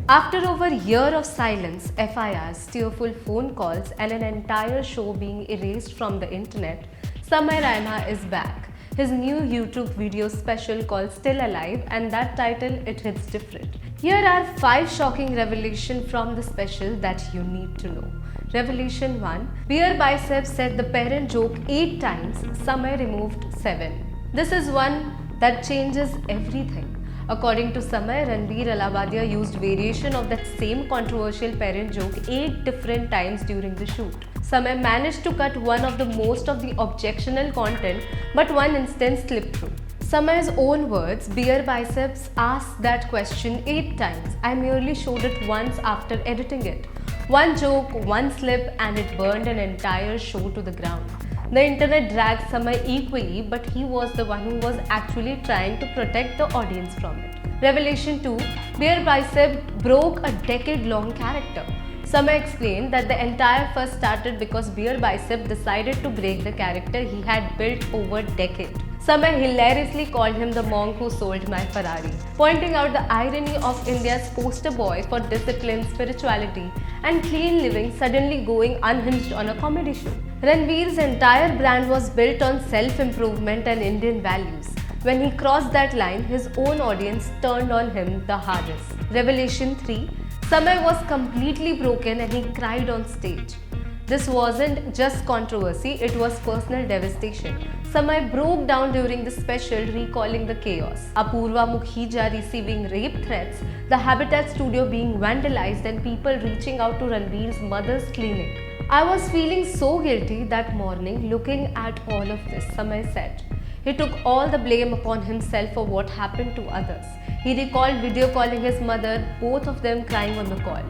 After over a year of silence, FIRs, tearful phone calls, and an entire show being erased from the internet, Samay Raina is back. His new YouTube video special called Still Alive, and that title, it hits different. Here are 5 shocking revelations from the special that you need to know. Revelation 1. Beer Biceps said the parent joke 8 times, Samay removed 7. This is one that changes everything. According to Samay, Ranveer Allahabadiya used variation of that same controversial parent joke 8 different times during the shoot. Samay managed to cut one of the most of the objectionable content, but one instance slipped through. Samay's own words, Beer Biceps asked that question 8 times. I merely showed it once after editing it. One joke, one slip, and it burned an entire show to the ground. The internet dragged Samay equally, but he was the one who was actually trying to protect the audience from it. Revelation 2. Beer Biceps broke a decade-long character. Samay explained that the entire fuss started because Beer Biceps decided to break the character he had built over a decade. Samay hilariously called him the monk who sold my Ferrari, pointing out the irony of India's poster boy for discipline, spirituality, and clean living suddenly going unhinged on a comedy show. Ranveer's entire brand was built on self-improvement and Indian values. When he crossed that line, his own audience turned on him the hardest. Revelation 3. Samay was completely broken and he cried on stage. This wasn't just controversy, it was personal devastation. Samay broke down during the special, recalling the chaos. Apurva Mukhija receiving rape threats, the Habitat studio being vandalized, and people reaching out to Ranveer's mother's clinic. I was feeling so guilty that morning looking at all of this, Samay said. He took all the blame upon himself for what happened to others. He recalled video calling his mother, both of them crying on the call.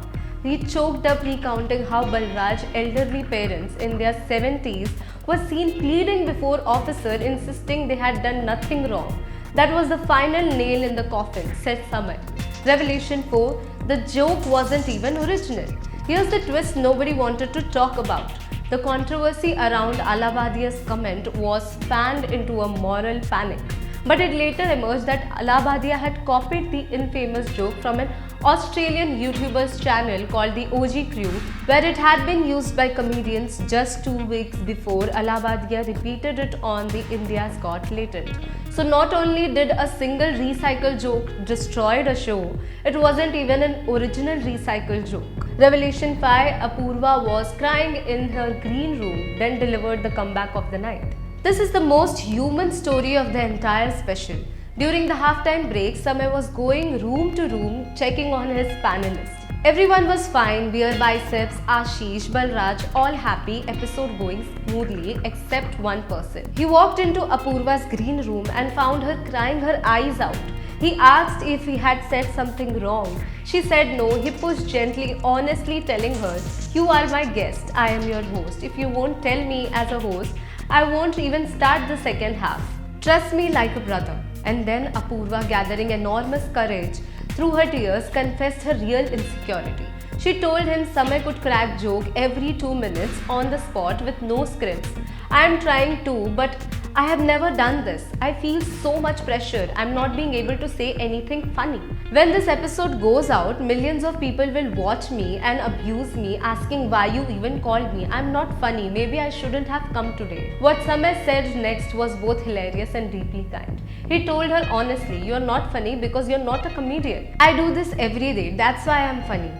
He choked up recounting how Balraj, elderly parents in their 70s, were seen pleading before officer insisting they had done nothing wrong. That was the final nail in the coffin, said Samay. Revelation 4. The joke wasn't even original. Here's the twist nobody wanted to talk about. The controversy around Allahabadiya's comment was fanned into a moral panic. But it later emerged that Allahabadiya had copied the infamous joke from an Australian YouTuber's channel called the OG Crew, where it had been used by comedians just 2 weeks before. Allahabadiya repeated it on the India's Got Latent. So not only did a single recycled joke destroy a show, it wasn't even an original recycled joke. Revelation 5. Apurva was crying in her green room, then delivered the comeback of the night. This is the most human story of the entire special. During the halftime break, Samay was going room to room checking on his panelists. Everyone was fine, Beer Biceps, Ashish, Balraj, all happy, episode going smoothly except one person. He walked into Apurva's green room and found her crying her eyes out. He asked if he had said something wrong. She said no. He pushed gently, honestly telling her, "You are my guest, I am your host. If you won't tell me as a host, I won't even start the second half. Trust me like a brother." And then Apurva, gathering enormous courage through her tears, confessed her real insecurity. She told him Samay could crack joke every 2 minutes on the spot with no scripts. "I am trying to, but I have never done this. I feel so much pressure. I'm not being able to say anything funny. When this episode goes out, millions of people will watch me and abuse me, asking why you even called me. I'm not funny. Maybe I shouldn't have come today." What Samay said next was both hilarious and deeply kind. He told her honestly, "You're not funny because you're not a comedian. I do this every day. That's why I'm funny.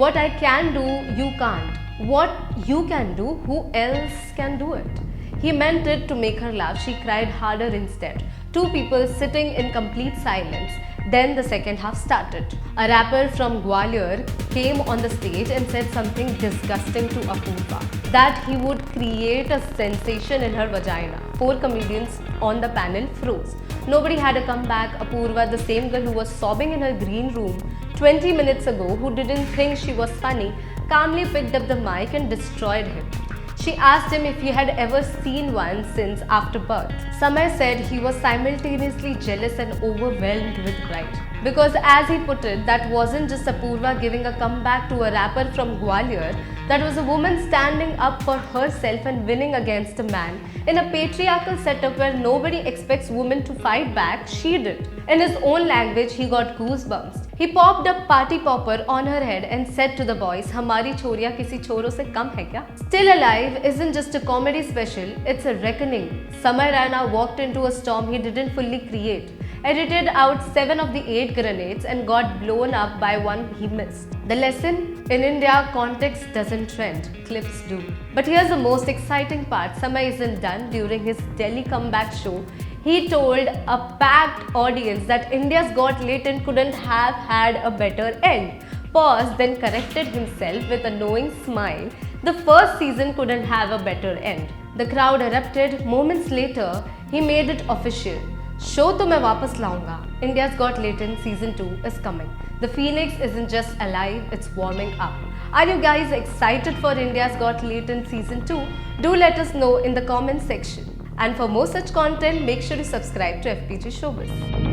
What I can do, you can't. What you can do, who else can do it?" He meant it to make her laugh. She cried harder instead. 2 people sitting in complete silence. Then the second half started. A rapper from Gwalior came on the stage and said something disgusting to Apurva, that he would create a sensation in her vagina. 4 comedians on the panel froze. Nobody had a comeback. Apurva, the same girl who was sobbing in her green room 20 minutes ago, who didn't think she was funny, calmly picked up the mic and destroyed him. She asked him if he had ever seen one since after birth. Samay said he was simultaneously jealous and overwhelmed with pride. Because as he put it, that wasn't just Apurva giving a comeback to a rapper from Gwalior, that was a woman standing up for herself and winning against a man. In a patriarchal setup where nobody expects women to fight back, she did. In his own language, he got goosebumps. He popped a party popper on her head and said to the boys, हमारी छोरियां किसी छोरों से कम है क्या? Still Alive isn't just a comedy special, it's a reckoning. Samay Raina walked into a storm he didn't fully create, edited out 7 of the 8 grenades and got blown up by one he missed. The lesson? In India, context doesn't trend, clips do. But here's the most exciting part. Samay isn't done. During his Delhi comeback show, he told a packed audience that India's Got Talent couldn't have had a better end. Paused, then corrected himself with a knowing smile. The first season couldn't have a better end. The crowd erupted. Moments later, he made it official. Show to मैं वापस लाऊंगा. India's Got Talent season 2 is coming. The Phoenix isn't just alive, it's warming up. Are you guys excited for India's Got Talent season 2? Do let us know in the comment section. And for more such content, make sure to subscribe to FPG Showbiz.